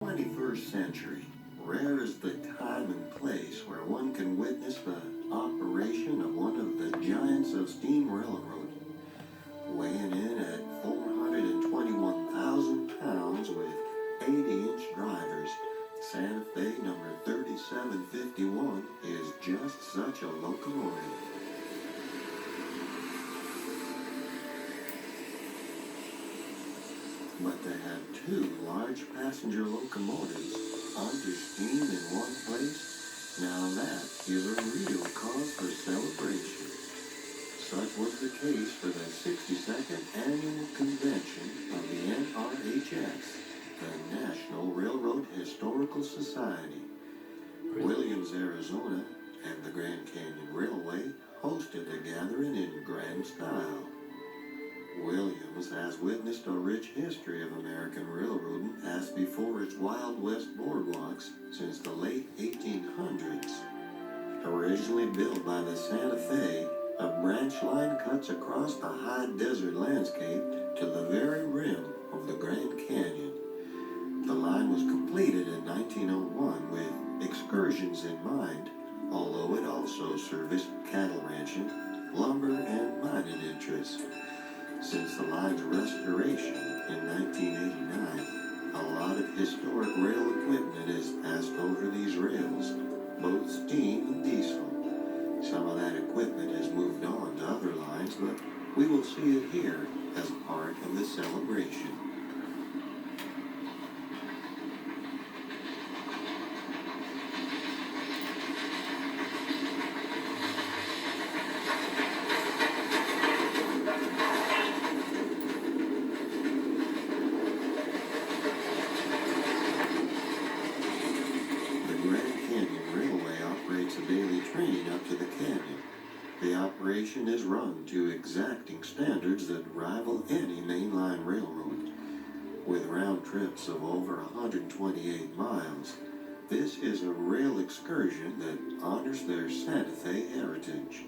21st century, rare is the time and place where one can witness the operation of one of the giants of steam railroad, weighing in at 421,000 pounds with 80-inch drivers. Santa Fe number 3751 is just such a locomotive. But to have two large passenger locomotives under steam in one place, now that is a real cause for celebration. Such was the case for the 62nd Annual Convention of the NRHS, the National Railroad Historical Society. Williams, Arizona, and the Grand Canyon Railway hosted the gathering in grand style. Williams has witnessed a rich history of American railroading as before its Wild West boardwalks since the late 1800s. Originally built by the Santa Fe, a branch line cuts across the high desert landscape to the very rim of the Grand Canyon. The line was completed in 1901 with excursions in mind, although it also serviced cattle ranching, lumber, and mining interests. Since the line's restoration in 1989, a lot of historic rail equipment has passed over these rails, both steam and diesel. Some of that equipment has moved on to other lines, but we will see it here as part of the celebration. Up to the canyon. The operation is run to exacting standards that rival any mainline railroad. With round trips of over 128 miles, this is a rail excursion that honors their Santa Fe heritage.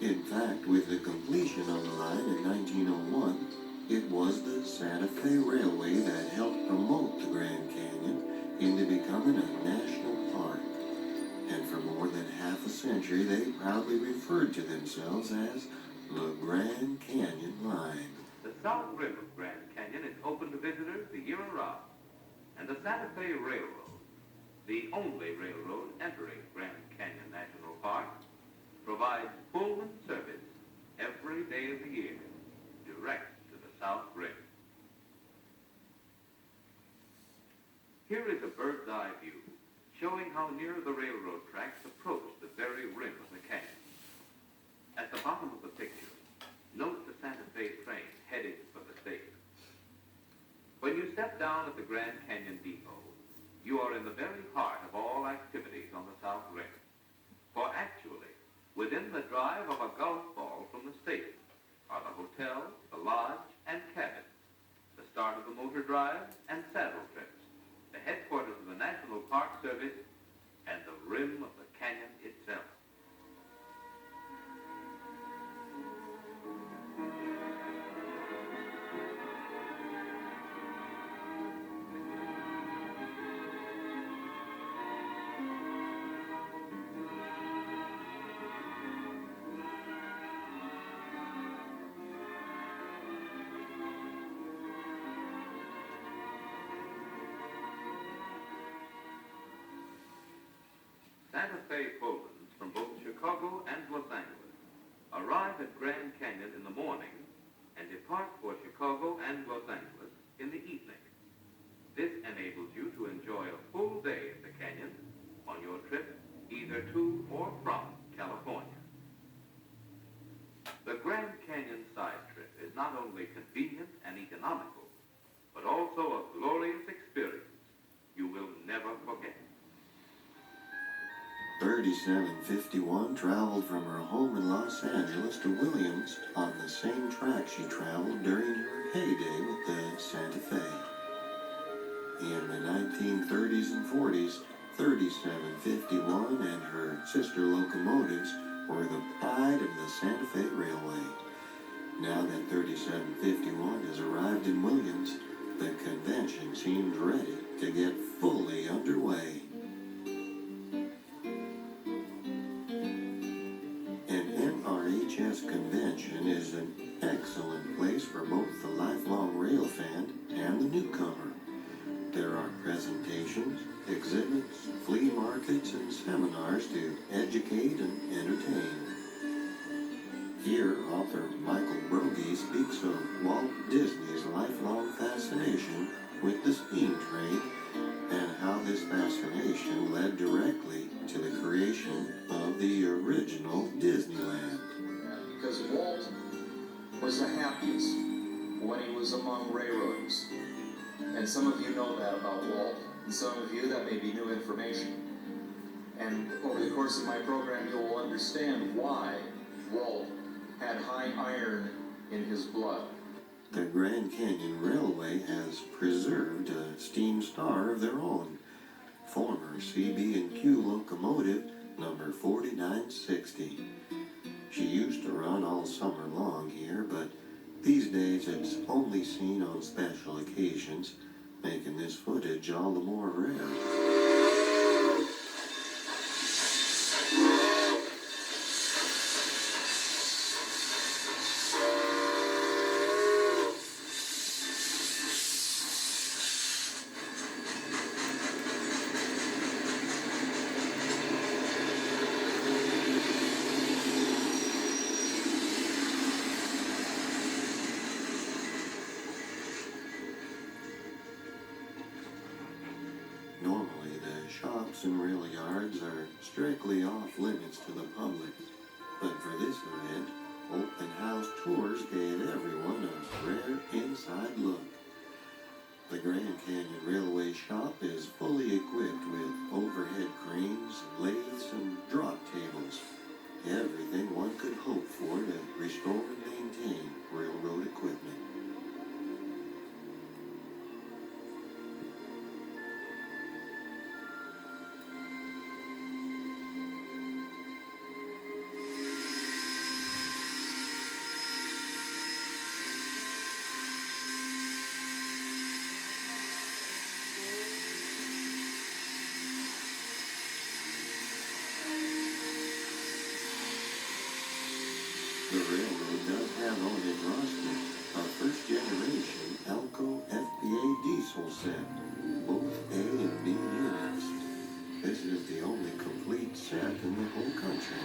In fact, with the completion of the line in 1901, it was the Santa Fe Railway that helped promote the Grand Canyon into becoming a national park. And for more than half a century, they proudly referred to themselves as the Grand Canyon Line. The south rim of Grand Canyon is open to visitors the year around, and the Santa Fe Railroad, the only railroad entering Grand Canyon National Park, provides Pullman service every day of the year, direct to the south rim. Here is a bird's eye view showing how near the railroad tracks approach the very rim of the canyon. At the bottom of the picture, note the Santa Fe train headed for the station. When you step down at the Grand Canyon Depot, you are in the very heart of all activities on the south rim. For actually, within the drive of a golf ball from the station are the hotel, the lodge, and cabin, the start of the motor drive and saddle trips, the headquarters of the National Park Service, and the rim of the canyon itself. Santa Fe Pullmans from both Chicago and Los Angeles arrive at Grand Canyon in the morning and depart for Chicago and Los Angeles in the evening. This enables you to enjoy a full day at the canyon on your trip either to or from California. The Grand Canyon side trip is not only convenient and economical, but also a glorious experience you will never forget. 3751 traveled from her home in Los Angeles to Williams on the same track she traveled during her heyday with the Santa Fe. In the 1930s and 40s, 3751 and her sister locomotives were the pride of the Santa Fe Railway. Now that 3751 has arrived in Williams, the convention seems ready to get full officially underway. An NRHS convention is an excellent place for both the lifelong rail fan and the newcomer. There are presentations, exhibits, flea markets, and seminars to educate and entertain. Here, author Michael Broggie speaks of Walt Disney's lifelong fascination with the steam train and how this fascination led directly to the creation of the original Disneyland. Because Walt was the happiest when he was among railroads. And some of you know that about Walt, and some of you that may be new information. And over the course of my program, you will understand why Walt had high iron in his blood. The Grand Canyon Railway has preserved a steam star of their own, former CB&Q locomotive number 4960. She used to run all summer long here, but these days it's only seen on special occasions, making this footage all the more rare. Normally, the shops and rail yards are strictly off limits to the public, but for this event, open house tours gave everyone a rare inside look. The Grand Canyon Railway shop is fully equipped with overhead cranes, lathes, and drop tables. Everything one could hope for to restore and maintain railroad equipment. The railroad does have on its roster a first-generation Alco FBA diesel set, both A and B units. This is the only complete set in the whole country.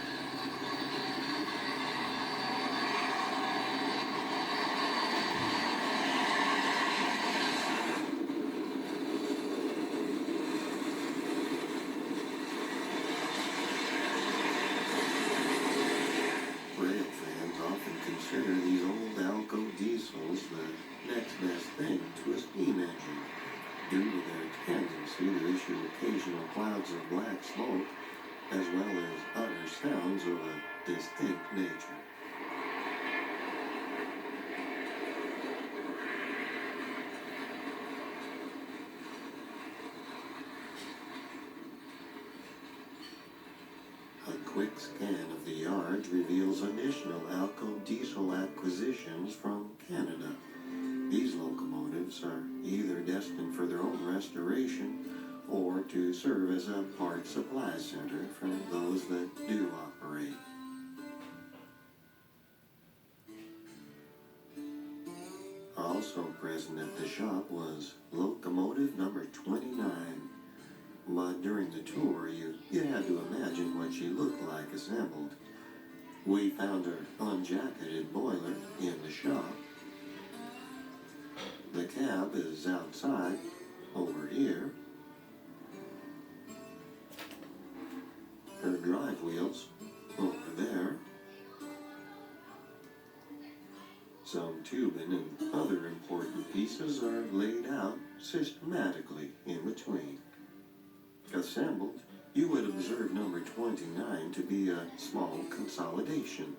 Rail fans often consider these old Alco diesels the next best thing to a steam engine, due to their tendency to issue occasional clouds of black smoke, as well as utter sounds of a distinct nature. A quick scan of the yards reveals additional Alco diesel acquisitions from Canada. These locomotives are either destined for their own restoration or to serve as a part supply center for those that do operate. Also present at the shop was locomotive number 29. But during the tour, you had to imagine what she looked like assembled. We found her unjacketed boiler in the shop. The cab is outside, over here. Her drive wheels, over there. Some tubing and other important pieces are laid out systematically in between. Assembled, you would observe number 29 to be a small consolidation,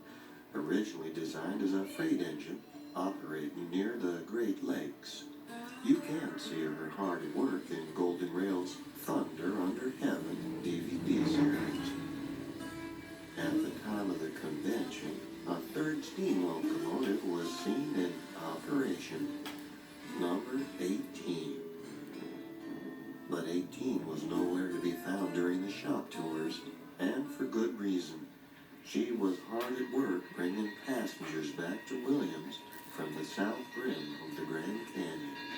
originally designed as a freight engine operating near the Great Lakes. You can see her hard at work in Golden Rail's Thunder Under Heaven DVD series. At the time of the convention, a third steam locomotive was seen in operation, number 18. But 18 Christine was nowhere to be found during the shop tours, and for good reason. She was hard at work bringing passengers back to Williams from the south rim of the Grand Canyon.